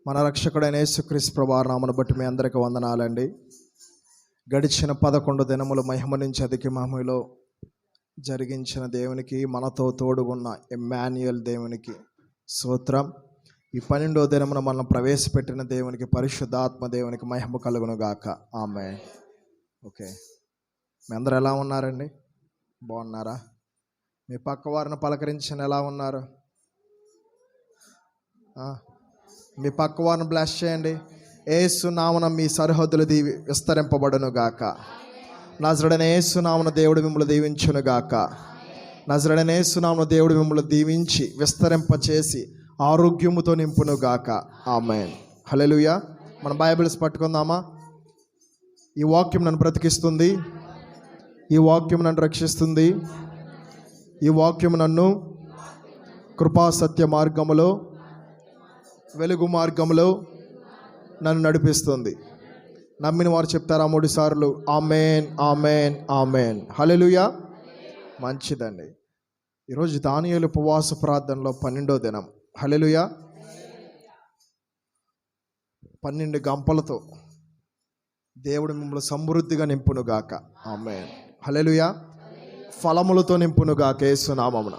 మన రక్షకుడైన యేసుక్రీస్తు ప్రభువు నామమును బట్టి మీ అందరికీ వందనాలండి. గడిచిన 11 దినములు మహిమ నుంచి అధిక మహిమలో జరిగించిన దేవునికి, మనతో తోడుగున్న ఎమ్మాన్యుయేల్ దేవునికి స్తోత్రం. ఈ 12వ దినమున మనం ప్రవేశపెట్టిన దేవునికి, పరిశుద్ధాత్మ దేవునికి మహిమ కలుగును గాక. ఆమేన్. ఓకే, మీ అందరూ ఎలా ఉన్నారండి? బాగున్నారా? మీ పక్క వారిని పలకరించిన ఎలా ఉన్నారు? మీ పక్క వారిని బ్లెస్ చేయండి. యేసు నామమున మీ సరిహద్దులు విస్తరింపబడును గాక. నజరుడైన యేసు నామమున దేవుడు మిమ్మల్ని దీవించును గాక. నజరుడైన యేసు నామమున దేవుడు మిమ్మల్ని దీవించి విస్తరింపచేసి ఆరోగ్యముతో నింపును గాక. ఆమేన్. హల్లెలూయా. మన బైబిల్స్ పట్టుకుందామా? ఈ వాక్యం నన్ను బ్రతికిస్తుంది, ఈ వాక్యం నన్ను రక్షిస్తుంది, ఈ వాక్యం నన్ను కృపా సత్య మార్గములో, వెలుగు మార్గంలో నన్ను నడిపిస్తుంది. నమ్మిన వారు చెప్తారా 3 సార్లు? ఆమేన్, ఆమేన్, ఆమేన్. హల్లెలూయా. మంచిదండి. ఈరోజు దానియేలు ఉపవాస ప్రార్థనలో 12వ దినం. హల్లెలూయా. 12 గంపలతో దేవుడు మిమ్మల్ని సమృద్ధిగా నింపును గాక. ఆమేన్. హల్లెలూయా. ఫలములతో నింపును గాక యేసు నామమున,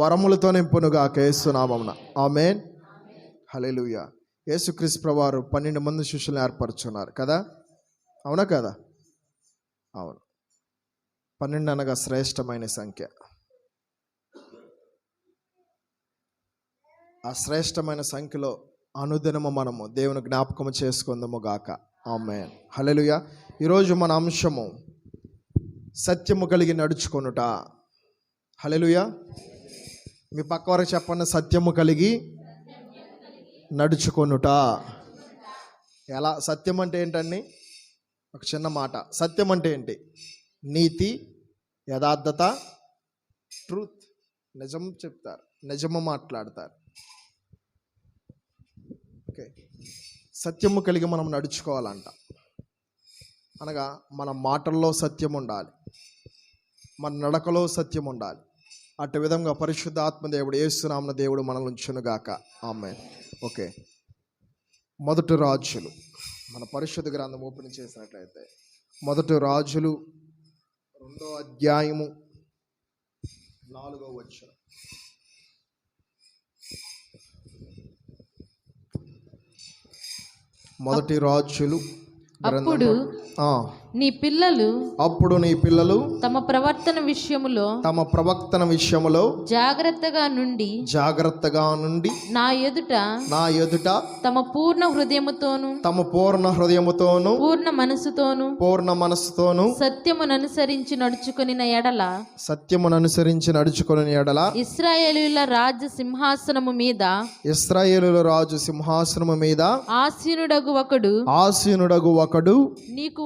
వరములతో నింపును గాక యేసు నామమున. ఆమేన్. హల్లెలూయా. యేసుక్రీస్తు ప్రభువారు 12 మంది శిష్యులను ఏర్పరచున్నారు కదా, అవునా కదా? అవును. 12 అనగా శ్రేష్టమైన సంఖ్య. ఆ శ్రేష్టమైన సంఖ్యలో అనుదినము మనము దేవుని జ్ఞాపకం చేసుకుందాము గాక. ఆమేన్. హల్లెలూయా. ఈరోజు మన అంశము సత్యము కలిగి నడుచుకొనుట. హల్లెలూయా. మీ పక్క వారికి చెప్పండి, సత్యము కలిగి నడుచుకొనుట. ఎలా? సత్యం అంటే ఏంటండి? ఒక చిన్న మాట. సత్యం అంటే ఏంటి? నీతి, యథార్థత, ట్రూత్. నిజం చెప్తారు, నిజము మాట్లాడతారు. ఓకే, సత్యము కలిగి మనం నడుచుకోవాలంట. అనగా మన మాటల్లో సత్యం ఉండాలి, మన నడకలో సత్యం ఉండాలి. అటు విధంగా పరిశుద్ధాత్మ దేవుడు, యేసు నామమున దేవుడు మనల్ని ఉంచును గాక. ఆమేన్. ఓకే, మొదటి రాజులు, మన పరిశుద్ధ గ్రంథం ఓపెన్ చేసినట్లయితే మొదటి రాజులు 2వ అధ్యాయము 4వ వచనం. మొదటి రాజులు అప్పుడు నీ పిల్లలు తమ ప్రవర్తన విషయములో జాగ్రత్తగా నుండి నా ఎదుట తమ పూర్ణ హృదయముతోను పూర్ణ మనసుతోను సత్యమును అనుసరించి నడుచుకొనిన ఎడల ఇశ్రాయేలీయుల రాజు సింహాసనము మీద ఆసీనుడగు ఒకడు నీకు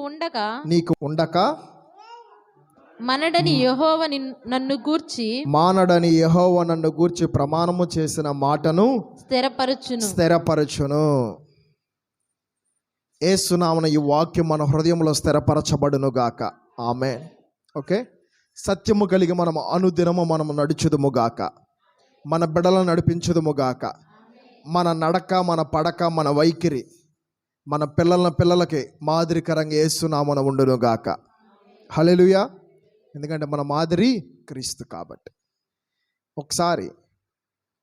ఉండక మానడని యెహోవా నన్ను గూర్చి ప్రమాణము చేసిన మాటను స్థిరపరచును. యేసు నామమున ఈ వాక్యం మన హృదయంలో స్థిరపరచబడును గాక. ఆమేన్. ఓకే, సత్యము కలిగి మనము అనుదినము మనము నడుచుదుము గాక. మన బిడ్డలను నడిపించుదుము గాక. మన నడక, మన పడక, మన వైఖరి మన పిల్లలకి మాదిరికరంగా యేసు నామమున ఉండును గాక. హల్లెలూయా. ఎందుకంటే మన మాదిరి క్రీస్తు కాబట్టి. ఒకసారి,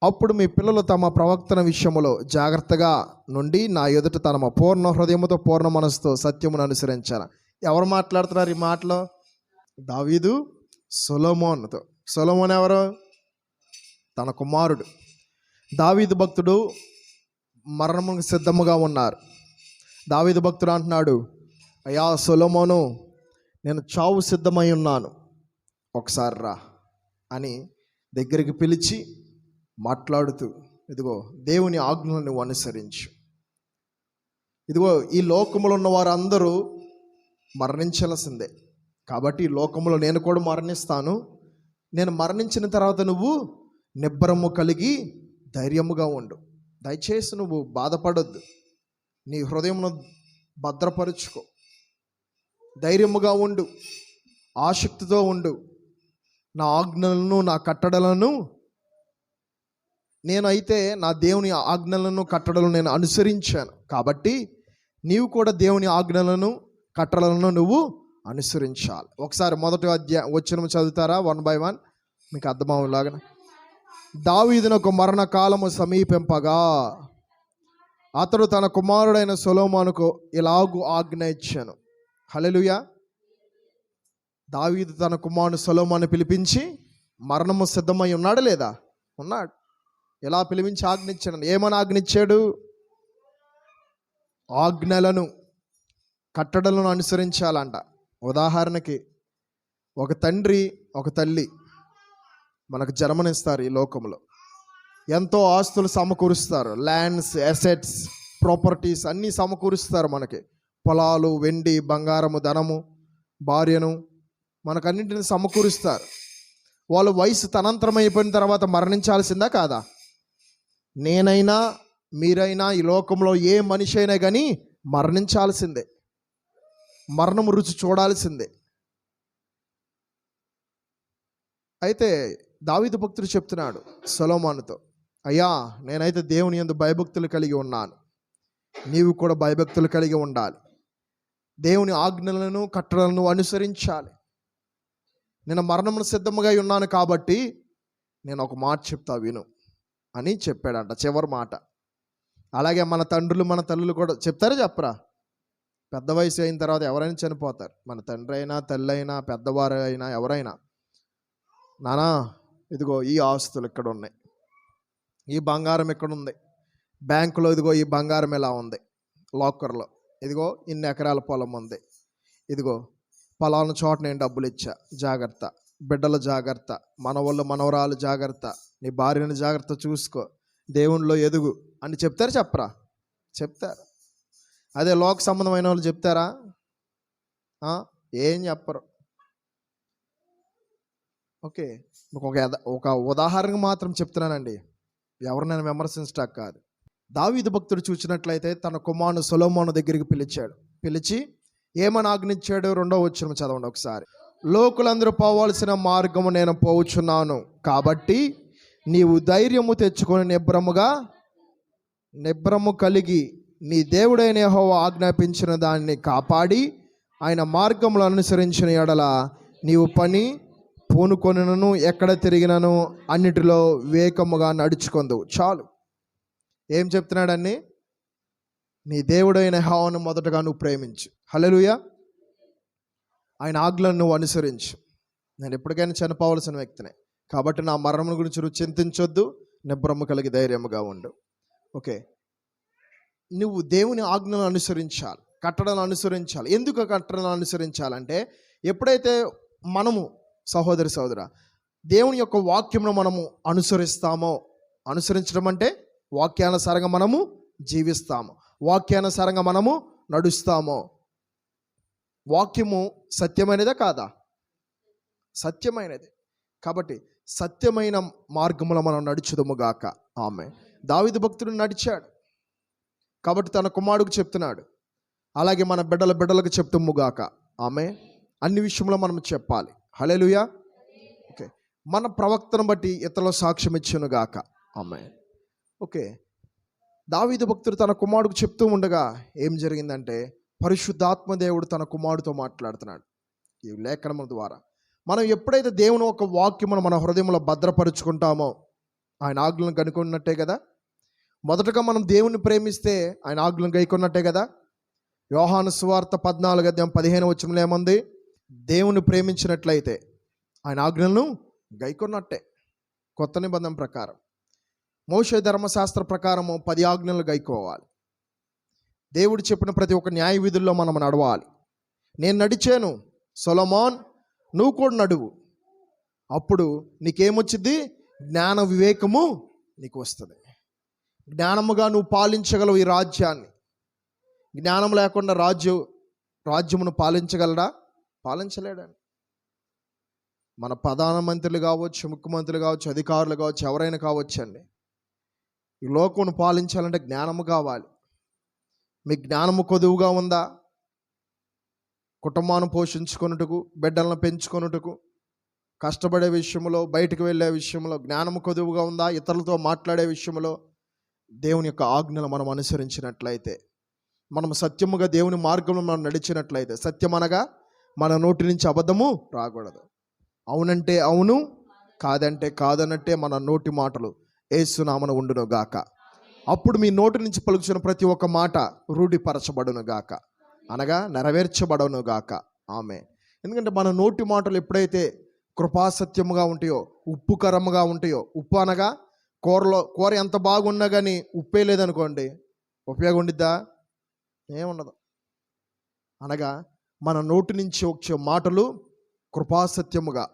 అప్పుడు మీ పిల్లలు తమ ప్రవర్తన విషయములో జాగ్రత్తగా నుండి నా ఎదుట తమ పూర్ణ హృదయముతో పూర్ణ మనసుతో సత్యమును అనుసరించారు. ఎవరు మాట్లాడుతున్నారు ఈ మాటలో? దావీదు సొలొమోనుతో. సొలొమోను ఎవరు? తన కుమారుడు. దావీదు భక్తుడు మరణముకు సిద్ధముగా ఉన్నారు. దావీదు భక్తుడు అంటున్నాడు, అయ్యా సొలొమోను, నేను చావు సిద్ధమై ఉన్నాను, ఒకసారి రా అని దగ్గరికి పిలిచి మాట్లాడుతూ, ఇదిగో దేవుని ఆజ్ఞలను నువ్వు అనుసరించు. ఇదిగో ఈ లోకములో ఉన్న వారందరూ మరణించాల్సిందే, కాబట్టి ఈ లోకములో నేను కూడా మరణిస్తాను. నేను మరణించిన తర్వాత నువ్వు నిబ్బరము కలిగి ధైర్యముగా ఉండు. దయచేసి నువ్వు బాధపడొద్దు, నీ హృదయమును భద్రపరుచుకో, ధైర్యముగా ఉండు, ఆసక్తితో ఉండు, నా ఆజ్ఞలను నా కట్టడలను నేనైతే నా దేవుని ఆజ్ఞలను కట్టడలను నేను అనుసరించాను, కాబట్టి నీవు కూడా దేవుని ఆజ్ఞలను కట్టడలను నువ్వు అనుసరించాలి. ఒకసారి మొదటి వచనం చదువుతారా? 1 by 1 మీకు అర్థమవులాగా. దావీదునకు మరణకాలము సమీపింపగా అతడు తన కుమారుడైన సొలొమోనుకు ఇలాగు ఆజ్ఞ ఇచ్చాను. హల్లెలూయా. దావీదు తన కుమారుడు సొలొమోను పిలిపించి, మరణము సిద్ధమై ఉన్నాడు లేదా? ఉన్నాడు. ఎలా పిలిపించి ఆజ్ఞ ఇచ్చాడు? ఏమని ఆజ్ఞ ఇచ్చాడు? ఆజ్ఞలను కట్టడలను అనుసరించాలంట. ఉదాహరణకి ఒక తండ్రి ఒక తల్లి మనకు జన్మనిస్తారు. ఈ లోకంలో ఎంతో ఆస్తులు సమకూరుస్తారు. ల్యాండ్స్, అసెట్స్, ప్రాపర్టీస్ అన్నీ సమకూరుస్తారు. మనకి పొలాలు, వెండి, బంగారము, ధనము, భార్యను, మనకన్నింటిని సమకూరుస్తారు. వాళ్ళు వయసు తనంతరం అయిపోయిన తర్వాత మరణించాల్సిందా కాదా? నేనైనా మీరైనా ఈ లోకంలో ఏ మనిషి అయినా కానీ మరణించాల్సిందే. మరణం రుచి చూడాల్సిందే. అయితే దావీదు భక్తుడు చెప్తున్నాడు సొలొమోనుతో, అయ్యా, నేనైతే దేవుని యందు భయభక్తులు కలిగి ఉన్నాను, నీవు కూడా భయభక్తులు కలిగి ఉండాలి. దేవుని ఆజ్ఞలను కట్టడలను అనుసరించాలి. నేను మరణమును సిద్ధముగా ఉన్నాను కాబట్టి నేను ఒక మాట చెప్తా విను అని చెప్పాడంట, చివరి మాట. అలాగే మన తండ్రులు మన తల్లులు కూడా చెప్తారా చెప్పరా? పెద్ద వయసు అయిన తర్వాత ఎవరైనా చనిపోతారు. మన తండ్రి అయినా తల్లి అయినా పెద్దవారు అయినా ఎవరైనా, నానా ఇదిగో ఈ ఆస్తులు ఇక్కడ ఉన్నాయి, ఈ బంగారం ఇక్కడ ఉంది, బ్యాంకులో ఇదిగో ఈ బంగారం ఎలా ఉంది, లాకర్లో ఇదిగో ఇన్ని ఎకరాల పొలం ఉంది, ఇదిగో పలానా చోట నేను డబ్బులు ఇచ్చా, జాగ్రత్త, బిడ్డల జాగ్రత్త, మనవళ్ళు మనవరాలు జాగ్రత్త, నీ భార్యను జాగ్రత్త చూసుకో, దేవునిలో ఎదుగు అని చెప్తారు చెప్పరా? చెప్తారు. అదే లోక సంబంధమైన వాళ్ళు చెప్తారా? ఏం చెప్పరు. ఓకే, ఒక ఉదాహరణకు మాత్రం చెప్తున్నానండి, ఎవరినైనా విమర్శించటం కాదు. దావీదు భక్తుడు చూసినట్లయితే తన కుమారుడు సొలొమోను దగ్గరికి పిలిచి ఏమని ఆజ్ఞించాడు? 2వ వచనం చదవండి ఒకసారి. లోకులందరూ పోవాల్సిన మార్గము నేను పోవుచున్నాను, కాబట్టి నీవు ధైర్యము తెచ్చుకొని నిబ్రము కలిగి నీ దేవుడైన యెహోవా ఆజ్ఞాపించిన దాన్ని కాపాడి ఆయన మార్గములు అనుసరించిన ఎడల నీవు పని పూనుకొనును ఎక్కడ తిరిగినను అన్నిటిలో వివేకముగా నడుచుకొందువు. చాలు. ఏం చెప్తున్నాడని? నీ దేవుడైన యెహోవాను మొదటగా నువ్వు ప్రేమించు. హల్లెలూయా. ఆయన ఆజ్ఞలను నువ్వు అనుసరించు. నేను ఎప్పటికైనా చనిపోవలసిన వ్యక్తినే, కాబట్టి నా మరణం గురించి నువ్వు చింతించొద్దు, నిబ్రము కలిగి ధైర్యముగా ఉండు. ఓకే, నువ్వు దేవుని ఆజ్ఞలను అనుసరించాలి, కట్టడలను అనుసరించాలి. ఎందుకు కట్టడలను అనుసరించాలంటే, ఎప్పుడైతే మనము సహోదరా దేవుని యొక్క వాక్యమును మనము అనుసరిస్తామో, అనుసరించడం అంటే వాక్యానుసారంగా మనము జీవిస్తాము, వాక్యానుసారంగా మనము నడుస్తామో. వాక్యము సత్యమైనదే కాదా? సత్యమైనది. కాబట్టి సత్యమైన మార్గములో మనం నడుచుదుముగాక. ఆమె దావీదు భక్తుడు నడిచాడు కాబట్టి తన కుమారుడికి చెప్తున్నాడు. అలాగే మన బిడ్డలకు చెప్తుముగాక. ఆమె అన్ని విషయంలో మనం చెప్పాలి. హల్లెలూయా. ఓకే, మన ప్రవక్తను బట్టి ఇతరుల సాక్ష్యం ఇచ్చునుగాక. ఆమె. ఓకే, దావీదు భక్తుడు తన కుమారుడికి చెప్తూ ఉండగా ఏం జరిగిందంటే, పరిశుద్ధాత్మ దేవుడు తన కుమారుడితో మాట్లాడుతున్నాడు ఈ లేఖనముల ద్వారా. మనం ఎప్పుడైతే దేవుని ఒక వాక్యమును మన హృదయంలో భద్రపరుచుకుంటామో ఆయన ఆజ్ఞలను కనుక్కున్నట్టే కదా. మొదటగా మనం దేవుని ప్రేమిస్తే ఆయన ఆజ్ఞలను గైకొన్నట్టే కదా. యోహాను సువార్త 14:15 వచనంలో ఏముంది? దేవుని ప్రేమించినట్లయితే ఆయన ఆజ్ఞలను గైకొన్నట్టే. కొత్త నిబంధన ప్రకారం మోషే ధర్మశాస్త్ర ప్రకారము 10 ఆజ్ఞలు గైకోవాలి. దేవుడు చెప్పిన ప్రతి ఒక్క న్యాయ విధుల్లో మనం నడవాలి. నేను నడిచాను, సొలొమోన్ నువ్వు కూడా నడువు. అప్పుడు నీకేమొచ్చింది? జ్ఞాన వివేకము నీకు వస్తుంది. జ్ఞానముగా నువ్వు పాలించగలవు ఈ రాజ్యాన్ని. జ్ఞానం లేకుండా రాజ్యమును పాలించగలడా? పాలించలేడండి. మన ప్రధానమంత్రులు కావచ్చు, ముఖ్యమంత్రులు కావచ్చు, అధికారులు కావచ్చు, ఎవరైనా కావచ్చు అండి, ఈ లోకమును పాలించాలంటే జ్ఞానము కావాలి. మీ జ్ఞానము కొదువుగా ఉందా? కుటుంబాన్ని పోషించుకొనుటకు, బిడ్డలను పెంచుకొనుటకు, కష్టపడే విషయంలో, బయటకు వెళ్ళే విషయంలో జ్ఞానం కొదువుగా ఉందా? ఇతరులతో మాట్లాడే విషయంలో దేవుని యొక్క ఆజ్ఞలు మనం అనుసరించినట్లయితే, మనం సత్యముగా దేవుని మార్గంలో మనం నడిచినట్లయితే, సత్యం అనగా మన నోటి నుంచి అబద్ధము రాకూడదు. అవునంటే అవును, కాదంటే కాదన్నట్టే మన నోటి మాటలు యేసు నామమున ఉండును గాక. అప్పుడు మీ నోటి నుంచి పలుకుచున్న ప్రతి ఒక్క మాట రూఢిపరచబడును గాక, అనగా నెరవేర్చబడును గాక. ఆమె. ఎందుకంటే మన నోటి మాటలు ఎప్పుడైతే కృపాసత్యముగా ఉంటాయో, ఉప్పుకరముగా ఉంటాయో, ఉప్పు అనగా కూర ఎంత బాగున్నా కానీ ఉప్పే లేదనుకోండి, ఉపయోగం ఉండిద్దా? ఏముండదు. అనగా మన నోటి నుంచి వచ్చే మాటలు కృపాసత్యముగా,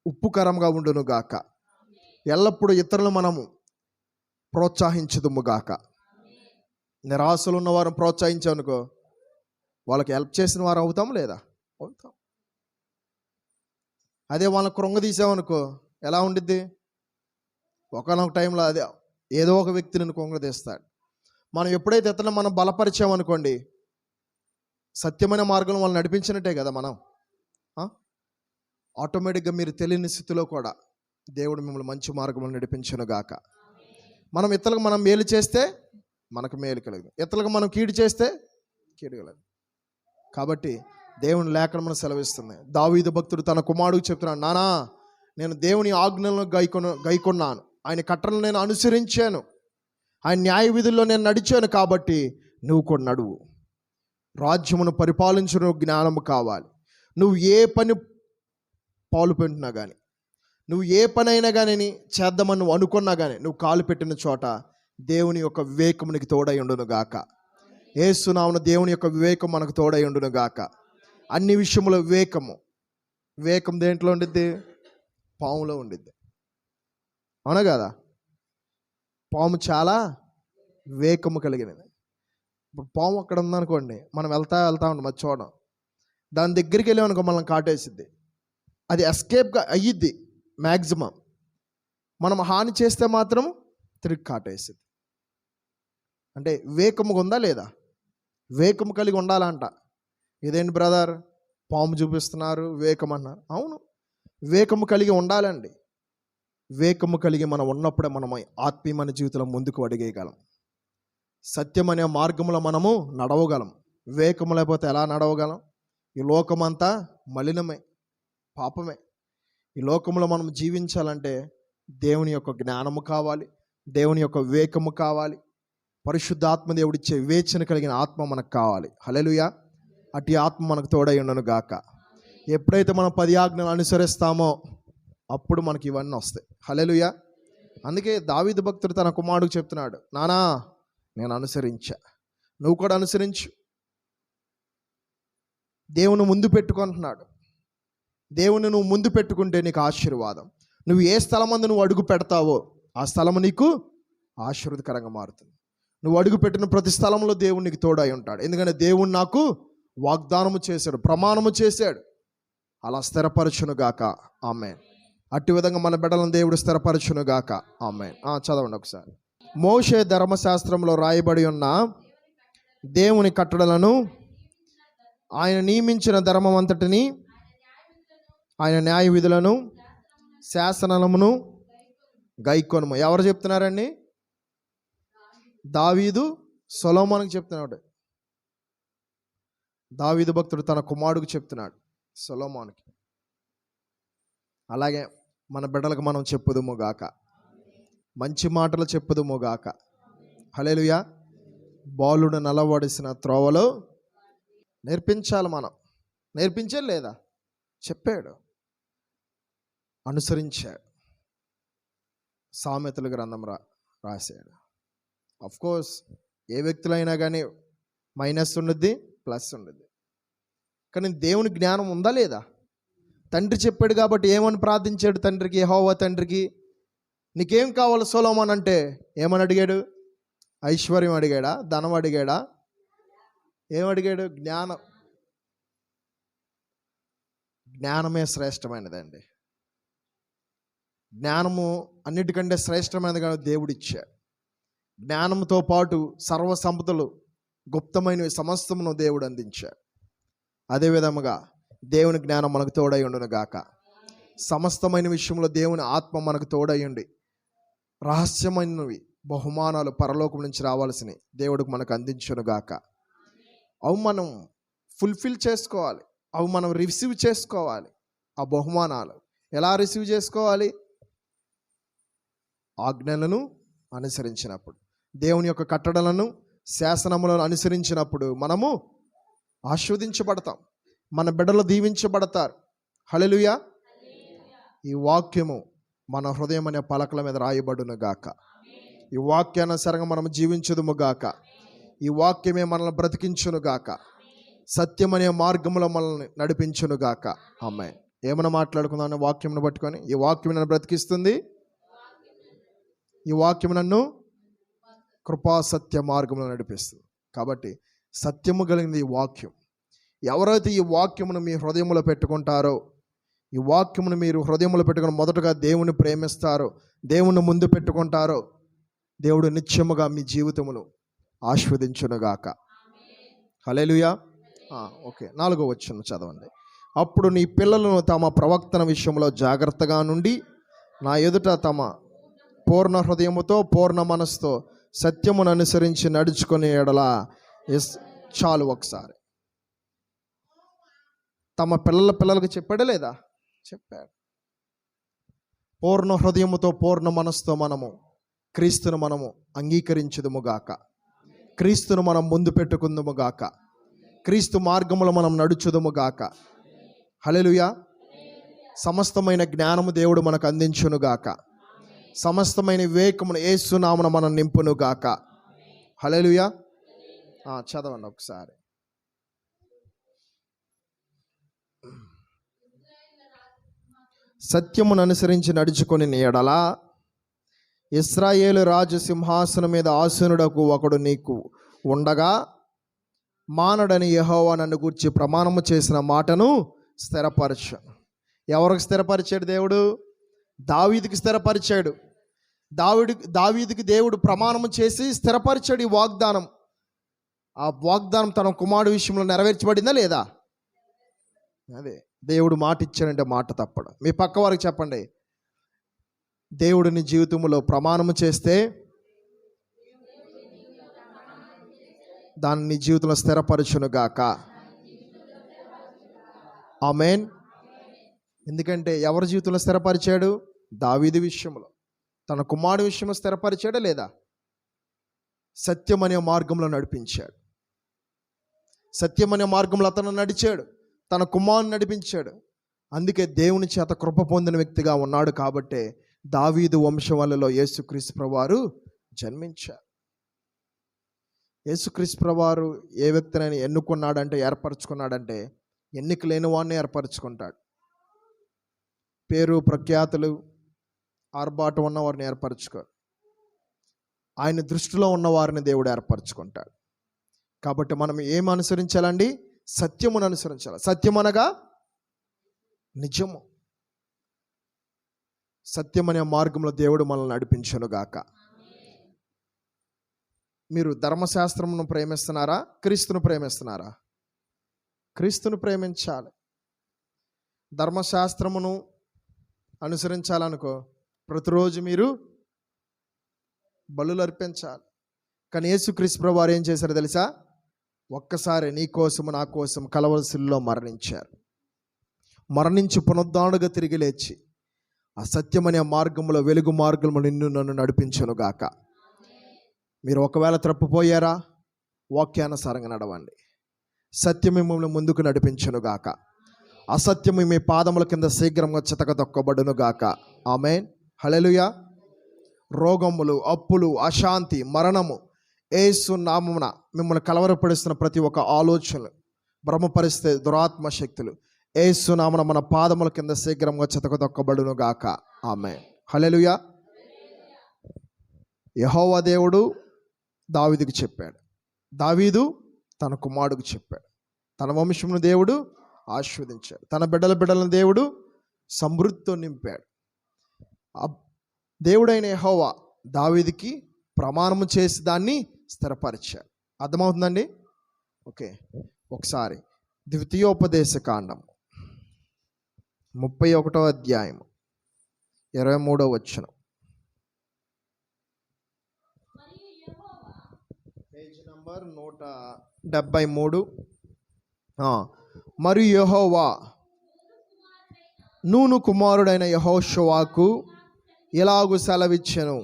ఉప్పుకరంగా ఉండును గాక. ఎల్లప్పుడూ ఇతరులు మనము ప్రోత్సహించుదుము గాక. నిరాశలు ఉన్న వారిని ప్రోత్సహించామనుకో, వాళ్ళకి హెల్ప్ చేసిన వారు అవుతాం లేదా? అవుతాం. అదే వాళ్ళని కృంగదీసామనుకో ఎలా ఉండిద్ది? ఒకనొక టైంలో అదే ఏదో ఒక వ్యక్తిని కృంగదీస్తాడు. మనం ఎప్పుడైతే ఇతరులను మనం బలపరిచామనుకోండి, సత్యమైన మార్గంలో వాళ్ళని నడిపించినట్టే కదా మనం. ఆటోమేటిక్గా మీరు తెలియని స్థితిలో కూడా దేవుడు మిమ్మల్ని మంచి మార్గంలో నడిపించును గాక. మనం ఇతరులకు మనం మేలు చేస్తే మనకు మేలు కలగదు, ఇతరులకు మనం కీడు చేస్తే కీడు కలగదు. కాబట్టి దేవుని లేఖనం మనకు సెలవిస్తుంది. దావీదు భక్తుడు తన కుమారుడికి చెప్తున్నాడు, నానా నేను దేవుని ఆజ్ఞలను గైకొన్నాను, ఆయన కట్టలను నేను అనుసరించాను, ఆయన న్యాయ విధుల్లో నేను నడిచాను, కాబట్టి నువ్వు కూడా నడువు. రాజ్యమును పరిపాలించిన జ్ఞానము కావాలి. నువ్వు ఏ పని పాలు పెట్టినా కానీ, నువ్వు ఏ పని అయినా కానీ చేద్దామని నువ్వు అనుకున్నా కానీ, నువ్వు కాలు పెట్టిన చోట దేవుని యొక్క వివేకం నీకు తోడై ఉండును గాక. యేసు నామమున దేవుని యొక్క వివేకం మనకు తోడై ఉండును గాక. అన్ని విషయంలో వివేకం దేంట్లో ఉండిద్ది? పాములో ఉండిద్ది. అవునా కదా? పాము చాలా వివేకము కలిగినది. ఇప్పుడు పాము అక్కడ ఉందనుకోండి, మనం వెళ్తా ఉంటాం, అది చూడం. దాని దగ్గరికి వెళ్ళామనుకో మనల్ని కాటేసిద్ది. అది ఎస్కేప్గా అయ్యిద్ది మ్యాక్సిమం. మనం హాని చేస్తే మాత్రం తిరిగి కాటేసిద్ది. అంటే వివేకముగా ఉందా లేదా? వివేకము కలిగి ఉండాలంట. ఇదేంటి బ్రదర్ పాము చూపిస్తున్నారు వివేకం అన్నారు? అవును, వివేకము కలిగి ఉండాలండి. వివేకము కలిగి మనం ఉన్నప్పుడే మనం ఆత్మీయమైన జీవితంలో ముందుకు అడిగేయగలం. సత్యం అనే మార్గంలో మనము నడవగలం. వివేకము లేకపోతే ఎలా నడవగలం? ఈ లోకమంతా మలినమే, పాపమే. ఈ లోకంలో మనం జీవించాలంటే దేవుని యొక్క జ్ఞానము కావాలి, దేవుని యొక్క వివేకము కావాలి, పరిశుద్ధాత్మ దేవుడిచ్చే వివేచన కలిగిన ఆత్మ మనకు కావాలి. హల్లెలూయా. అట్టి ఆత్మ మనకు తోడై ఉండను గాక. ఎప్పుడైతే మనం 10 ఆజ్ఞలు అనుసరిస్తామో అప్పుడు మనకి ఇవన్నీ వస్తాయి. హల్లెలూయా. అందుకే దావీదు భక్తుడు తన కుమారుడికి చెప్తున్నాడు, నానా నేను అనుసరించా, నువ్వు కూడా అనుసరించు. దేవుని ముందు పెట్టుకుంటున్నాడు. దేవుని నువ్వు ముందు పెట్టుకుంటే నీకు ఆశీర్వాదం. నువ్వు ఏ స్థలమందు నువ్వు అడుగు పెడతావో ఆ స్థలము నీకు ఆశీర్వాదకరంగా మారుతుంది. నువ్వు అడుగు పెట్టిన ప్రతి స్థలంలో దేవుడు నీకు తోడై ఉంటాడు. ఎందుకంటే దేవుడు నాకు వాగ్దానము చేశాడు, ప్రమాణము చేశాడు. అలా స్థిరపరచును గాక. ఆమేన్. అట్టి విధంగా మన బిడ్డలను దేవుడు స్థిరపరచును గాక. ఆమేన్. చదవండి ఒకసారి. మోషే ధర్మశాస్త్రంలో రాయబడి ఉన్న దేవుని కట్టడలను, ఆయన నియమించిన ధర్మం అంతటిని, ఆయన న్యాయ విధులను, శాసనమును గైకొనుము. ఎవరు చెప్తున్నారండి? దావీదు సొలొమోనుకి చెప్తున్నాడు. దావీదు భక్తుడు తన కుమారుడికి చెప్తున్నాడు, సొలొమోనుకి. అలాగే మన బిడ్డలకు మనం చెప్పుదుము గాక, మంచి మాటలు చెప్పుదుము గాక. హల్లెలూయా. బాలుడు నలవడిసిన త్రోవలో నేర్పించాలి. మనం నేర్పించే లేదా? చెప్పాడు, అనుసరించాడు. సామెతల గ్రంథం రాశాడు. కోర్స్ ఏ వ్యక్తులైనా కానీ మైనస్ ఉండుద్ది, ప్లస్ ఉండుద్ది. కానీ దేవుని జ్ఞానం ఉందా లేదా? తండ్రి చెప్పాడు కాబట్టి ఏమని ప్రార్థించాడు తండ్రికి? యెహోవా తండ్రికి, నీకేం కావాలి సొలొమోన్ అంటే ఏమని అడిగాడు? ఐశ్వర్యం అడిగాడా? ధనం అడిగాడా? ఏమడిగాడు? జ్ఞానమే శ్రేష్టమైనదండి. జ్ఞానము అన్నిటికంటే శ్రేష్టమైనది కానీ దేవుడు ఇచ్చాడు. జ్ఞానంతో పాటు సర్వ సంపదలు, గుప్తమైనవి సమస్తమును దేవుడు అందించాడు. అదేవిధముగా దేవుని జ్ఞానం మనకు తోడై ఉండును గాక. సమస్తమైన విషయంలో దేవుని ఆత్మ మనకు తోడయ్యండి. రహస్యమైనవి బహుమానాలు పరలోకం నుంచి రావాల్సినవి దేవుడికి మనకు అందించునుగాక. అవి మనం ఫుల్ఫిల్ చేసుకోవాలి, అవి మనం రిసీవ్ చేసుకోవాలి. ఆ బహుమానాలు ఎలా రిసీవ్ చేసుకోవాలి? ఆజ్ఞలను అనుసరించినప్పుడు, దేవుని యొక్క కట్టడలను శాసనములను అనుసరించినప్పుడు మనము ఆశీర్వదించబడతాం, మన బిడ్డలు దీవించబడతారు. హల్లెలూయా. ఈ వాక్యము మన హృదయం అనే పలకల మీద రాయబడును గాక. ఈ వాక్యానుసారంగా మనం జీవించుదుము గాక. ఈ వాక్యమే మనల్ని బ్రతికించును గాక. సత్యం అనే మార్గంలో మనల్ని నడిపించును గాక. ఆమేన్. ఏమైనా మాట్లాడుకుందాం వాక్యంను పట్టుకొని. ఈ వాక్యం నన్ను బ్రతికిస్తుంది, ఈ వాక్యం నన్ను కృపా సత్య మార్గంలో నడిపిస్తుంది. కాబట్టి సత్యము కలిగింది ఈ వాక్యం. ఎవరైతే ఈ వాక్యమును మీ హృదయంలో పెట్టుకుంటారో, ఈ వాక్యమును మీరు హృదయంలో పెట్టుకుని మొదటగా దేవుని ప్రేమిస్తారో, దేవుని ముందు పెట్టుకుంటారో, దేవుడు నిత్యముగా మీ జీవితమును ఆశీర్వదించునుగాక. హల్లెలూయా. ఓకే, 4వ వచనం చదవండి. అప్పుడు నీ పిల్లలను తమ ప్రవక్తన విషయంలో జాగ్రత్తగా నుండి నా ఎదుట తమ పూర్ణ హృదయముతో పూర్ణ మనసుతో సత్యమును అనుసరించి నడుచుకునే ఎడల. చాలు, ఒకసారి తమ పిల్లలకు చెప్పాడా లేదా? చెప్పాడు. పూర్ణ హృదయముతో పూర్ణ మనసుతో మనము క్రీస్తును మనము అంగీకరించుదుముగాక. క్రీస్తును మనం ముందు పెట్టుకుందుముగాక. క్రీస్తు మార్గములో మనం నడుచుదుముగాక. హల్లెలూయా. సమస్తమైన జ్ఞానము దేవుడు మనకు అందించునుగాక. సమస్తమైన వివేకమును యేసు నామమున మనం నింపునుగాక. హల్లెలూయా. చదవండి ఒకసారి. సత్యమును అనుసరించి నడుచుకొని ఎడల ఇశ్రాయేలు రాజు సింహాసనం మీద ఆసీనుడకు ఒకడు నీకు ఉండగా మానడని యెహోవా నన్ను గూర్చి ప్రమాణము చేసిన మాటను స్థిరపరచు. ఎవరికి స్థిరపరిచాడు దేవుడు? దావీదుకి స్థిరపరిచాడు. దావీదుకి దేవుడు ప్రమాణము చేసి స్థిరపరిచాడు ఈ వాగ్దానం. ఆ వాగ్దానం తన కుమారుడు విషయంలో నెరవేర్చబడిందా లేదా? అదే, దేవుడు మాట ఇచ్చాడంటే మాట తప్పడు. మీ పక్క వారికి చెప్పండి, దేవుడిని జీవితంలో ప్రమాణము చేస్తే దాన్ని జీవితంలో స్థిరపరచునుగాక. ఆమేన్. ఎందుకంటే ఎవరి జీవితంలో స్థిరపరిచాడు? దావీదు విషయంలో, తన కుమారుడు విషయంలో స్థిరపరిచాడా లేదా? సత్యం అనే మార్గంలో నడిపించాడు. సత్యం అనే మార్గంలో అతను నడిచాడు, తన కుమారుని నడిపించాడు. అందుకే దేవుని చేత కృప పొందిన వ్యక్తిగా ఉన్నాడు. కాబట్టే దావీదు వంశవాళ్ళలో యేసుక్రీస్తు ప్రభువారు జన్మించారు. యేసుక్రీస్తు ప్రభువారు ఏ వ్యక్తినైనా ఎన్నుకున్నాడంటే, ఏర్పరచుకున్నాడంటే, ఎన్నిక లేని వాడిని ఏర్పరచుకుంటాడు. పేరు ప్రఖ్యాతులు ఆర్భాటం ఉన్న వారిని ఏర్పరచుకోరు. ఆయన దృష్టిలో ఉన్న వారిని దేవుడు ఏర్పరచుకుంటాడు. కాబట్టి మనం ఏం అనుసరించాలండి? సత్యమును అనుసరించాలి. సత్యం అనగా నిజము. సత్యం అనే మార్గంలో దేవుడు మనల్ని నడిపించునుగాక. మీరు ధర్మశాస్త్రమును ప్రేమిస్తున్నారా? క్రీస్తును ప్రేమిస్తున్నారా? క్రీస్తును ప్రేమించాలి. ధర్మశాస్త్రమును అనుసరించాలనుకో, ప్రతిరోజు మీరు బలులు అర్పించాలి. కానీ యేసుక్రీస్తు ప్రభువారు ఏం చేశారో తెలుసా? ఒక్కసారి నీ కోసము నా కోసం కలవరిశిలువలో మరణించారు. మరణించి పునరుద్ధానుడుగా తిరిగి లేచి ఆ సత్యమనే మార్గంలో, వెలుగు మార్గంలో నిన్ను నన్ను నడిపించునుగాక. మీరు ఒకవేళ తప్పిపోయారా? వాక్యానుసారంగా నడవండి. సత్యం మిమ్మల్ని ముందుకు నడిపించునుగాక. అసత్యము మీ పాదముల కింద శీఘ్రంగా చితకదొక్కబడునుగాక. ఆమేన్. హల్లెలూయా. రోగములు, అప్పులు, అశాంతి, మరణము యేసు నామమున మిమ్మల్ని కలవరపడిస్తున్న ప్రతి ఒక్క ఆలోచనలు, భ్రమపరిస్తే దురాత్మ శక్తులు యేసు నామమున మన పాదముల కింద శీఘ్రంగా చితకదొక్కబడునుగాక. ఆమేన్. హల్లెలూయా. యెహోవా దేవుడు దావీదుకు చెప్పాడు, దావీదు తన కుమారుడికి చెప్పాడు. తన వంశమును దేవుడు ఆశీర్వదించాడు. తన బిడ్డలను దేవుడు సమృద్ధితో నింపాడు. దేవుడైన యెహోవా దావీదుకి ప్రమాణము చేసి దాన్ని స్థిరపరిచాడు. అర్థమవుతుందండి? ఓకే, ఒకసారి ద్వితీయోపదేశ కాండం 31వ అధ్యాయం 23వ వచనం. Page number 173. మరియు యెహోవా నూను కుమారుడైన యెహోషువకు ఇలాగు సెలవిచ్చెను,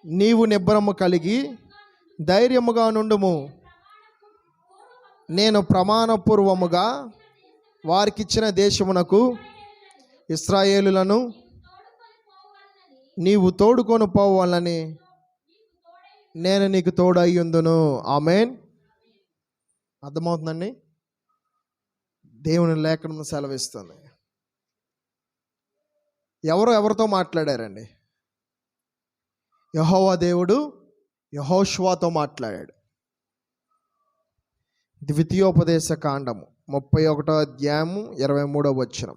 నీవు నిబ్బరము కలిగి ధైర్యముగా నుండుము. నేను ప్రమాణపూర్వముగా వారికిచ్చిన దేశమునకు ఇశ్రాయేలులను నీవు తోడుకొని పోవాలని నేను నీకు తోడయ్యుందును. ఆమేన్. అర్థమవుతుందండి? దేవుని లేఖనం సెలవిస్తుంది. ఎవరితో మాట్లాడారండి? యెహోవా దేవుడు యెహోషువతో మాట్లాడాడు. ద్వితీయోపదేశ కాండము 31వ అధ్యాయము 23వ వచనం.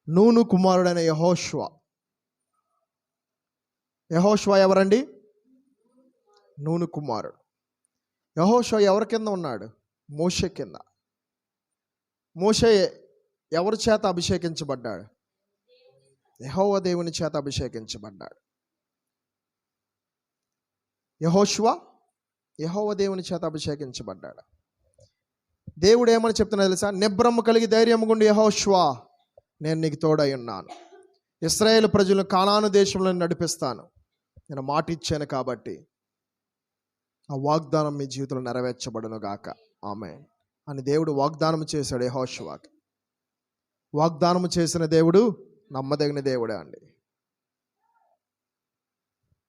నూను కుమారుడైన యెహోషువ. యెహోషువ ఎవరండి? నూను కుమారుడు. యెహోషువ ఎవరి కింద ఉన్నాడు? మోషే కింద. మోషే ఎవరి చేత అభిషేకించబడ్డాడు? యెహోవా దేవుని చేత అభిషేకించబడ్డాడు. యెహోషువ యెహోవా దేవుని చేత అభిషేకించబడ్డాడు. దేవుడు ఏమని చెప్తున్నా తెలుసా? నిబ్బరము కలిగి ధైర్యము గుండి యెహోషువ, నేను నీకు తోడై ఉన్నాను. ఇశ్రాయేలు ప్రజలను కానాను దేశంలో నడిపిస్తాను. నేను మాట ఇచ్చాను కాబట్టి ఆ వాగ్దానం మీ జీవితంలో నెరవేర్చబడును గాక. ఆమేన్ అని దేవుడు వాగ్దానం చేశాడు యెహోషువకి. వాగ్దానం చేసిన దేవుడు నమ్మదగిన దేవుడే అండి.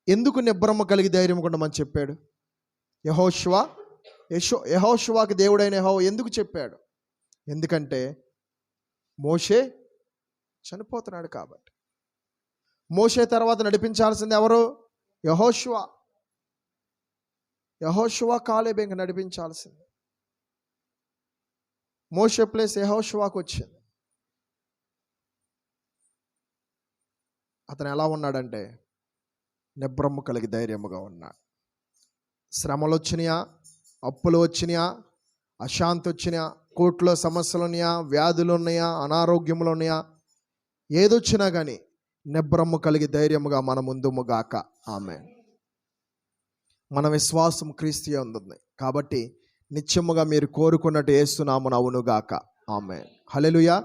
ఎందుకు నిబ్బరము కలిగి ధైర్యం ఉండమని చెప్పాడు యెహోషువకి దేవుడైన యెహోవా ఎందుకు చెప్పాడు? ఎందుకంటే మోషే చనిపోతున్నాడు కాబట్టి. మోషే తర్వాత నడిపించాల్సింది ఎవరు? యెహోషువ కాలేబు ఇంక నడిపించాల్సింది. మోషే ప్లేస్ యెహోషువకు వచ్చింది. అతను ఎలా ఉన్నాడంటే నిబ్బరము కలిగి ధైర్యముగా ఉన్నాడు. శ్రమలు వచ్చినాయా, అప్పులు వచ్చినాయా, అశాంతి వచ్చినాయా, కోర్టులో సమస్యలు ఉన్నాయా, వ్యాధులు ఉన్నాయా, అనారోగ్యములు ఉన్నాయా, ఏదొచ్చినా కానీ నిబ్బరము కలిగి ధైర్యముగా మన ముందుముగాక. ఆమేన్. మన విశ్వాసం క్రీస్తు యందు కాబట్టి నిత్యముగా మీరు కోరుకున్నట్టు యేసునామమున అవునుగాక. ఆమేన్. హల్లెలూయా.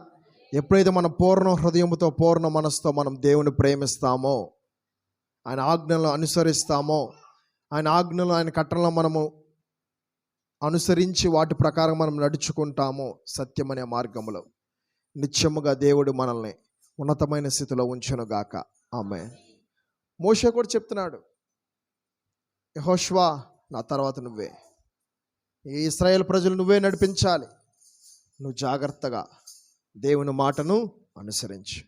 ఎప్పుడైతే మన పూర్ణ హృదయముతో పూర్ణ మనసుతో మనం దేవుని ప్రేమిస్తామో, ఆయన ఆజ్ఞలను అనుసరిస్తామో, ఆయన ఆజ్ఞలు ఆయన కట్టలను మనము అనుసరించి వాటి ప్రకారం మనం నడుచుకుంటామో సత్యమనే మార్గంలో నిత్యముగా దేవుడు మనల్ని ఉన్నతమైన స్థితిలో ఉంచునుగాక. ఆమేన్. మోషే కూడా చెప్తున్నాడు, యెహోషువ నా తర్వాత నువ్వే, ఈ ఇశ్రాయేలు ప్రజలు నువ్వే నడిపించాలి. నువ్వు జాగ్రత్తగా దేవుని మాటను అనుసరించు,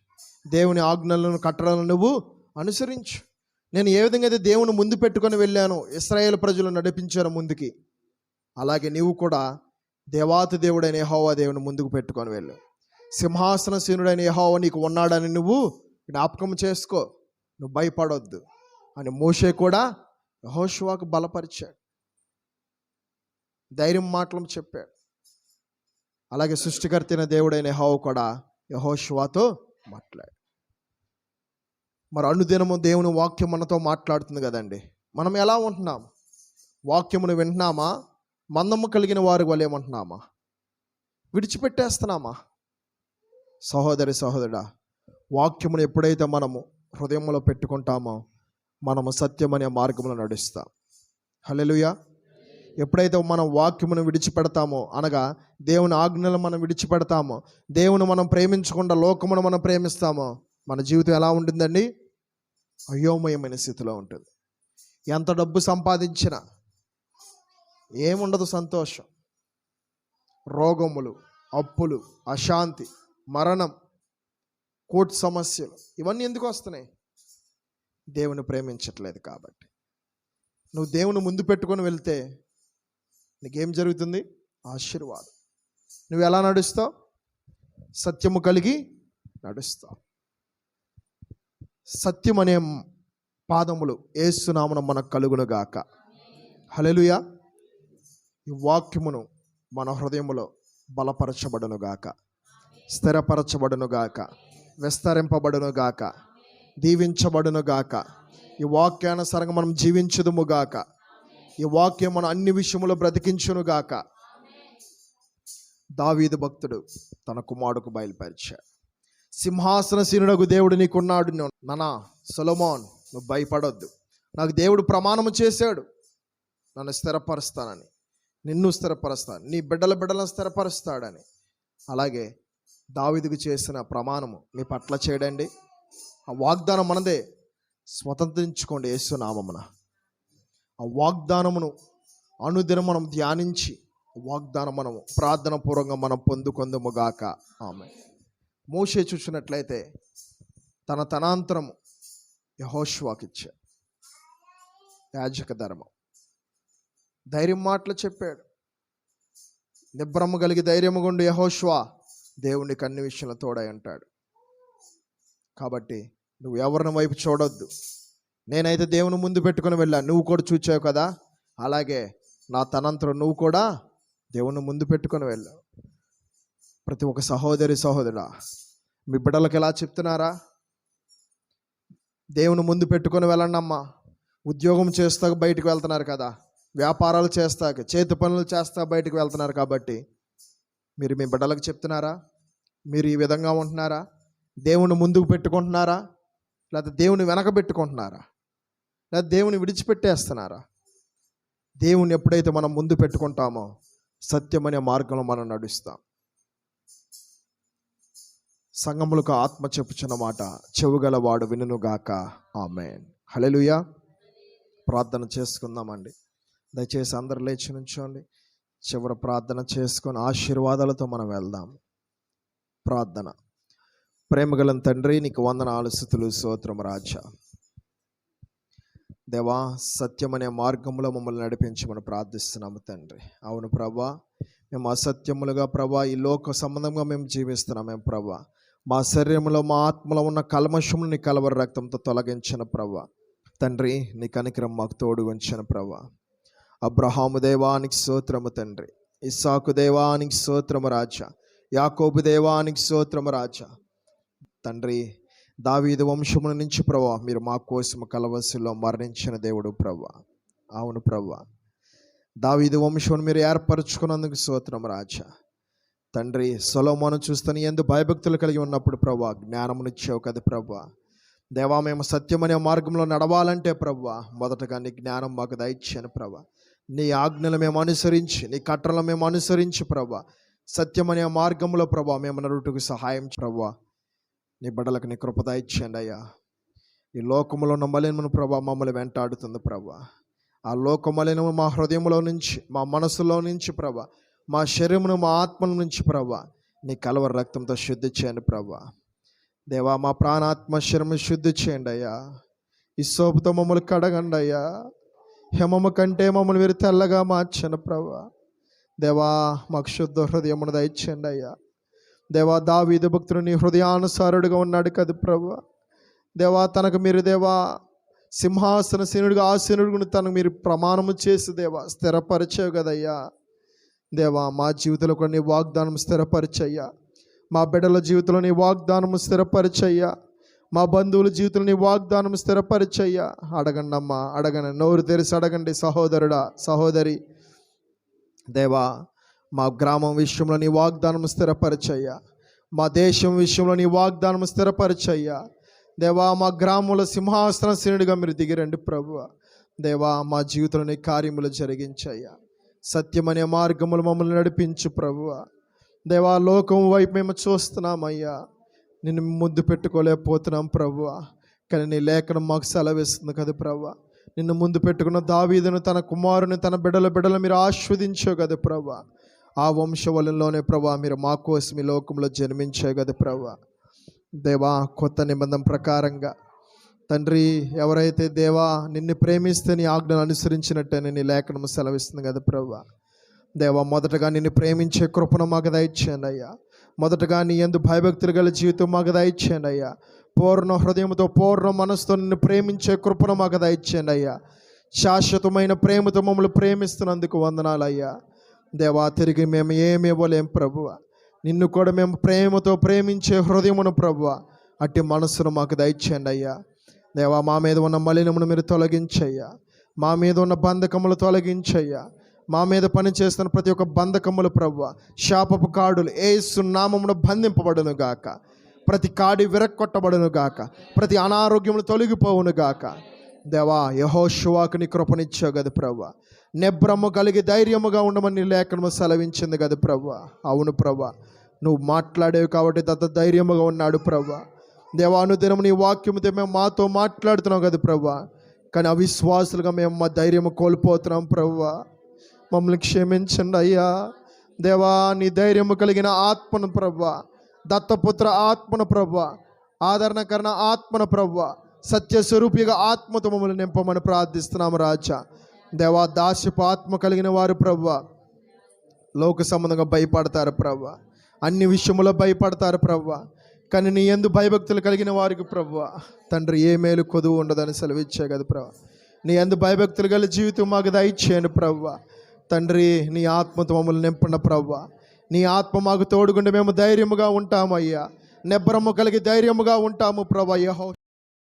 దేవుని ఆజ్ఞలను కట్టడలను నువ్వు అనుసరించు. నేను ఏ విధంగా అయితే దేవుని ముందు పెట్టుకొని వెళ్ళాను, ఇశ్రాయేలు ప్రజలు నడిపించాను ముందుకి, అలాగే నీవు కూడా దేవాతి దేవుడైన యెహోవా దేవుని ముందుకు పెట్టుకొని వెళ్ళు. సింహాసనసీనుడైన యెహోవా నీకు ఉన్నాడని నువ్వు జ్ఞాపకం చేసుకో, నువ్వు భయపడొద్దు అని మోషే కూడా యెహోషువకు బలపరిచాడు, ధైర్యం మాటలు చెప్పాడు. అలాగే సృష్టికర్తైన దేవుడైన యెహోవా కూడా యెహోషువతో మాట్లాడు. మరి అనుదినము దేవుని వాక్యం మనతో మాట్లాడుతుంది కదండి. మనం ఎలా ఉంటున్నాము? వాక్యమును వింటున్నామా? మందము కలిగిన వారి వల్ల ఏమంటున్నామా? విడిచిపెట్టేస్తున్నామా? సహోదరి సహోదరుడా, వాక్యమును ఎప్పుడైతే మనము హృదయంలో పెట్టుకుంటామో మనము సత్యమనే మార్గంలో నడుస్తాం. హల్లెలూయా. ఎప్పుడైతే మనం వాక్యమును విడిచిపెడతామో, అనగా దేవుని ఆజ్ఞలు మనం విడిచిపెడతామో, దేవుని మనం ప్రేమించకుండా లోకమును మనం ప్రేమిస్తామో, మన జీవితం ఎలా ఉంటుందండి? అయోమయమైన స్థితిలో ఉంటుంది. ఎంత డబ్బు సంపాదించినా ఏముండదు సంతోషం. రోగములు, అప్పులు, అశాంతి, మరణం, కోర్టు సమస్యలు, ఇవన్నీ ఎందుకు వస్తున్నాయి? దేవుని ప్రేమించట్లేదు కాబట్టి. నువ్వు దేవుని ముందు పెట్టుకొని వెళ్తే నీకేం జరుగుతుంది? ఆశీర్వాదం. నువ్వు ఎలా నడుస్తావు? సత్యము కలిగి నడుస్తావు. సత్యం అనే పాదములు యేసు నామమున మనకు కలుగునుగాక. హల్లెలూయా. ఈ వాక్యమును మన హృదయములో బలపరచబడునుగాక. స్థిరపరచబడునుగాక, విస్తరింపబడునుగాక, దీవించబడునుగాక. ఈ వాక్యానుసారంగా మనం జీవించుదుముగాక. ఈ వాక్యం మన అన్ని విషయములో బ్రతికించునుగాక. దావీదు భక్తుడు తన కుమారుడుకు బయలుపరిచాడు. సింహాసనశీనుడగు దేవుడు నీకున్నాడు. నానా సొలొమోన్, నువ్వు భయపడొద్దు. నాకు దేవుడు ప్రమాణము చేశాడు, నన్ను స్థిరపరుస్తానని, నిన్ను స్థిరపరుస్తాను, నీ బిడ్డలను స్థిరపరుస్తాడని. అలాగే దావీదుకు చేసిన ప్రమాణము మీ పట్ల చేయడండి. ఆ వాగ్దానం మనదే. స్వతంత్రించుకోండి యేసు నామమున. ఆ వాగ్దానమును అనుదినం మనం ధ్యానించి, వాగ్దానం మనము ప్రార్థన పూర్వకంగా మనం పొందుకొందుముగాక. ఆమె మోషే చూసినట్లయితే తన తనాంతరము యెహోషువకి ఇచ్చాడు. యాజక ధర్మం, ధైర్యం మాటలు చెప్పాడు. నిబ్రమ కలిగి ధైర్యము గుండు యెహోషువ, దేవునికి అన్ని విషయంలో తోడై ఉంటాడు. కాబట్టి నువ్వు ఎవరిని వైపు చూడొద్దు. నేనైతే దేవుని ముందు పెట్టుకుని వెళ్ళాను, నువ్వు కూడా చూచావు కదా, అలాగే నా తనంతరం నువ్వు కూడా దేవుని ముందు పెట్టుకొని వెళ్ళావు. ప్రతి ఒక్క సహోదరుడా, మీ బిడ్డలకు ఎలా చెప్తున్నారా? దేవుని ముందు పెట్టుకొని వెళ్ళండి అమ్మా. ఉద్యోగం చేస్తాక బయటికి వెళ్తున్నారు కదా, వ్యాపారాలు చేస్తాక, చేతి పనులు చేస్తా బయటికి వెళ్తున్నారు. కాబట్టి మీరు మీ బిడ్డలకు చెప్తున్నారా? మీరు ఈ విధంగా ఉంటున్నారా? దేవుని ముందుకు పెట్టుకుంటున్నారా, లేదా దేవుని వెనక పెట్టుకుంటున్నారా, లేదా దేవుని విడిచిపెట్టేస్తున్నారా? దేవుని ఎప్పుడైతే మనం ముందు పెట్టుకుంటామో సత్యమనే మార్గంలో మనం నడుస్తాం. సంఘములకు ఆత్మ చెప్పుచున్న మాట చెవుగలవాడు వినుగాక. ఆమేన్. హల్లెలూయా. ప్రార్థన చేసుకుందామండి. దయచేసి అందరు లేచి నుంచోండి. చివరి ప్రార్థన చేసుకొని ఆశీర్వాదాలతో మనం వెళ్దాం. ప్రార్థన. ప్రేమగల తండ్రి, నీకు వందనాలు, స్తుతులు, స్తోత్రం రాజా. దేవా, సత్యమనే మార్గంలో మమ్మల్ని నడిపించమని ప్రార్థిస్తున్నాము తండ్రి. అవును ప్రభా, మేము అసత్యములుగా ప్రభా ఈ లోక సంబంధంగా మేము జీవిస్తున్నాం. మేము ప్రభా మా శరీరంలో మా ఆత్మలో ఉన్న కల్మషమును నీ కలవరి రక్తంతో తొలగించిన ప్రభా తండ్రి, నీ కనికరం మాకు తోడు ఉంచిన ప్రభా. అబ్రహాము దేవానికి స్తోత్రము తండ్రి, ఇస్సాకు దేవానికి స్తోత్రము రాజా, యాకోబు దేవానికి స్తోత్రము రాజా. తండ్రి, దావీదు వంశముల నుంచి ప్రభా మీరు మా కోసం కలవసిలో మరణించిన దేవుడు ప్రభా. అవును ప్రభా, దావీదు వంశమును మీరు ఏర్పరచుకున్నందుకు స్తోత్రం రాజా. తండ్రి, సొలొమోను చూస్తని ఎందు భయభక్తులు కలిగి ఉన్నప్పుడు ప్రభా జ్ఞానమునిచ్చావు కదా ప్రభా. దేవా, మేము సత్యమనే మార్గంలో నడవాలంటే ప్రభా మొదటగా నీ జ్ఞానం మాకు దయచేయను ప్రభా. నీ ఆజ్ఞలు మేము అనుసరించి, నీ కట్టలను మేము అనుసరించి ప్రభా సత్యమనే మార్గంలో ప్రభా మేము నడుటకు సహాయం ప్రభా. నీ బిడ్డలకు నీ కృప దయచేయండి అయ్యా. ఈ లోకములో ఉన్న మలినమును ప్రభా మమ్మల్ని వెంటాడుతుంది ప్రభా. ఆ లోక మలినము మా హృదయంలో నుంచి, మా మనసులో నుంచి ప్రభా, మా శరీరమును, మా ఆత్మల నుంచి ప్రభా నీ కలవరి రక్తంతో శుద్ధి చేయండి ప్రభా. దేవా, మా ప్రాణాత్మ శరీరము శుద్ధి చేయండి అయ్యా. ఈ సోపుతో మమ్మల్ని కడగండి అయ్యా. హిమము కంటే మమ్మల్ని మీరు తెల్లగా మార్చండి ప్రభా. దేవా, మాకు శుద్ధ హృదయమును దయచేయండి అయ్యా. దేవా, దావీదు భక్తుడు నీ హృదయానుసారుడుగా ఉన్నాడు కదా ప్రభా. దేవా, తనకు మీరు దేవా సింహాసనశీనుడిగా ఆసీనుడిగా తనకు మీరు ప్రమాణము చేసి దేవా స్థిరపరిచావు కదయ్యా. దేవా, మా జీవితంలో కూడా నీ వాగ్దానం స్థిరపరిచయ్యా. మా బిడ్డల జీవితంలో నీ వాగ్దానం స్థిరపరిచయ్యా. మా బంధువుల జీవితంలో నీ వాగ్దానం స్థిరపరిచయ్యా. అడగండి అమ్మా, అడగండి, నోరు తెరిచి అడగండి సహోదరుడా, సహోదరి. దేవా, మా గ్రామం విషయంలో నీ వాగ్దానం స్థిరపరిచయ్యా. మా దేశం విషయంలో నీ వాగ్దానం స్థిరపరిచయ్యా. దేవా, మా గ్రామంలో సింహాసనశీనుడిగా మీరు దిగిరండి ప్రభువ. దేవా, మా జీవితంలో నీ కార్యములు జరిగించయ్యా. సత్యమనే మార్గములు మమ్మల్ని నడిపించు ప్రభువ. దేవా, లోకం వైపు మేము చూస్తున్నామయ్యా, నిన్ను ముద్దు పెట్టుకోలేకపోతున్నాం ప్రభువ. కానీ నీ లేఖనం మాకు సెలవిస్తుంది కదా ప్రభువ. నిన్ను ముందు పెట్టుకున్న దావీదును, తన కుమారుని, తన బిడ్డల మీరు ఆస్వాదించావు కదా ప్రభా. ఆ వంశవలంలోనే ప్రభా మీరు మా కోసం ఈ లోకంలో జన్మించావు కదా ప్రభా. దేవా, కొత్త నిబంధన ప్రకారంగా తండ్రి, ఎవరైతే దేవా నిన్ను ప్రేమిస్తే నీ ఆజ్ఞను అనుసరించినట్టే నీ లేఖనం సెలవిస్తుంది కదా ప్రభా. దేవా, మొదటగా నిన్ను ప్రేమించే కృపను మాకు దయచేయండి అయ్యా. మొదటగా నీ యందు భయభక్తులు గల జీవితం మాకు దయచేయండి అయ్యా. పూర్ణ హృదయంతో, పూర్ణ మనసుతో నిన్ను ప్రేమించే కృపను మాకు దయచేయండి అయ్యా. శాశ్వతమైన ప్రేమతో మమ్మల్ని ప్రేమిస్తున్నందుకు వందనాలు అయ్యా. దేవా, తిరిగి మేము ఏమి ఇవ్వలేం ప్రభువ. నిన్ను కూడా మేము ప్రేమతో ప్రేమించే హృదయమును ప్రభువ, అట్టి మనస్సును మాకు దయచేయండి అయ్యా. దేవా, మా మీద ఉన్న మలినమును మీరు తొలగించయ్యా. మా మీద ఉన్న బంధకములు తొలగించయ్యా. మా మీద పనిచేస్తున్న ప్రతి ఒక్క బంధకములు ప్రభువ, శాపపు కాడులు యేసు నామమున బంధింపబడును గాక. ప్రతి కాడి విరక్కొట్టబడును గాక. ప్రతి అనారోగ్యములు తొలగిపోవును గాక. దేవా, యెహోషువకు నీ కృపనిచ్చావు కదా ప్రభువ. నిబ్రము కలిగి ధైర్యముగా ఉండమని నీ లేఖనము సెలవించింది కదా ప్రభువ. అవును ప్రభువ, నువ్వు మాట్లాడేవి కాబట్టి దత్త ధైర్యముగా ఉన్నాడు ప్రభువ. దేవా, అనుదినము నీ వాక్యముతో మేము మాతో మాట్లాడుతున్నావు కదా ప్రభువ. కానీ అవిశ్వాసులుగా మేము మా ధైర్యము కోల్పోతున్నాం ప్రభువ. మమ్మల్ని క్షమించండి అయ్యా. దేవా, నీ ధైర్యము కలిగిన ఆత్మను ప్రభువ, దత్తపుత్ర ఆత్మను ప్రభువ, ఆదరణకరణ ఆత్మను ప్రభువ, సత్యస్వరూపిగా ఆత్మతో మమ్మల్ని నింపమని ప్రార్థిస్తున్నాము రాజా. దేవా, దాస్యపు ఆత్మ కలిగిన వారు ప్రభువ లోక సంబంధంగా భయపడతారు ప్రభువ, అన్ని విషయములో భయపడతారు ప్రభువ. కానీ నీ యందు భయభక్తులు కలిగిన వారికి ప్రభువ తండ్రి ఏ మేలు కొదువు ఉండదని సెలవిచ్చే కదా ప్రభువ. నీ యందు భయభక్తులు కలిగి జీవితం మాకు దయచేయండి ప్రభువ. తండ్రి, నీ ఆత్మతో మమ్మల్ని నింపండి ప్రభువ. నీ ఆత్మ మాకు తోడుగుండి మేము ధైర్యముగా ఉంటామయ్యా. నిబ్బరము కలిగి ధైర్యముగా ఉంటాము ప్రభువ.